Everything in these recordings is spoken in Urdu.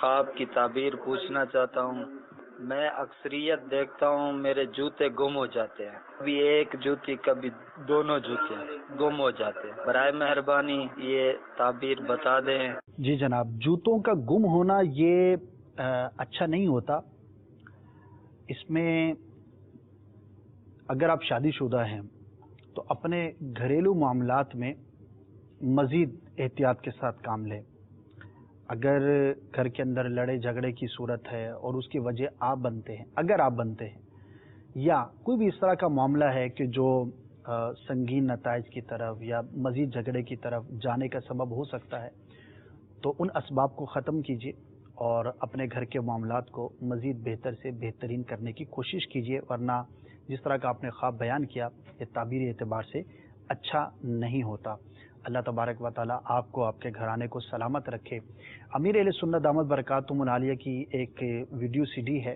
خواب کی تعبیر پوچھنا چاہتا ہوں۔ میں اکثریت دیکھتا ہوں میرے جوتے گم ہو جاتے ہیں، کبھی ایک جوتی کبھی دونوں جوتے گم ہو جاتے ہیں، برائے مہربانی یہ تعبیر بتا دیں۔ جی جناب، جوتوں کا گم ہونا یہ اچھا نہیں ہوتا۔ اس میں اگر آپ شادی شدہ ہیں تو اپنے گھریلو معاملات میں مزید احتیاط کے ساتھ کام لیں۔ اگر گھر کے اندر لڑے جھگڑے کی صورت ہے اور اس کی وجہ آپ بنتے ہیں، اگر آپ بنتے ہیں یا کوئی بھی اس طرح کا معاملہ ہے کہ جو سنگین نتائج کی طرف یا مزید جھگڑے کی طرف جانے کا سبب ہو سکتا ہے، تو ان اسباب کو ختم کیجیے اور اپنے گھر کے معاملات کو مزید بہتر سے بہترین کرنے کی کوشش کیجیے، ورنہ جس طرح کا آپ نے خواب بیان کیا یہ تعبیری اعتبار سے اچھا نہیں ہوتا۔ اللہ تبارک و تعالیٰ آپ کو، آپ کے گھرانے کو سلامت رکھے۔ امیر اہل سنت دامت برکاتہم العالیہ کی ایک ویڈیو سی ڈی ہے،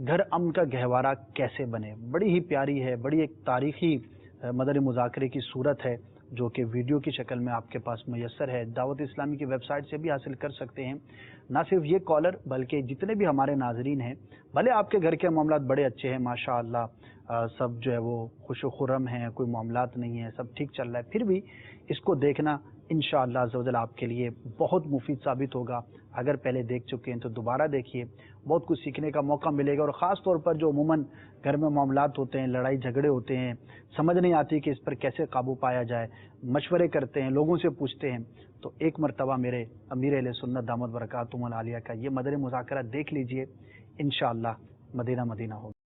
گھر امن کا گہوارہ کیسے بنے، بڑی ہی پیاری ہے، بڑی ایک تاریخی مدنی مذاکرے کی صورت ہے جو کہ ویڈیو کی شکل میں آپ کے پاس میسر ہے۔ دعوت اسلامی کی ویب سائٹ سے بھی حاصل کر سکتے ہیں۔ نہ صرف یہ کالر بلکہ جتنے بھی ہمارے ناظرین ہیں، بھلے آپ کے گھر کے معاملات بڑے اچھے ہیں، ماشاء اللہ سب جو ہے وہ خوش و خرم ہیں، کوئی معاملات نہیں ہیں، سب ٹھیک چل رہا ہے، پھر بھی اس کو دیکھنا انشاءاللہ عز و جل آپ کے لیے بہت مفید ثابت ہوگا۔ اگر پہلے دیکھ چکے ہیں تو دوبارہ دیکھیے، بہت کچھ سیکھنے کا موقع ملے گا۔ اور خاص طور پر جو عموماً گھر میں معاملات ہوتے ہیں، لڑائی جھگڑے ہوتے ہیں، سمجھ نہیں آتی کہ اس پر کیسے قابو پایا جائے، مشورے کرتے ہیں، لوگوں سے پوچھتے ہیں، تو ایک مرتبہ میرے امیر اہل سنت دامت برکاتہم العالیہ کا یہ مدنی مذاکرہ دیکھ لیجئے، انشاءاللہ مدینہ مدینہ ہوگا۔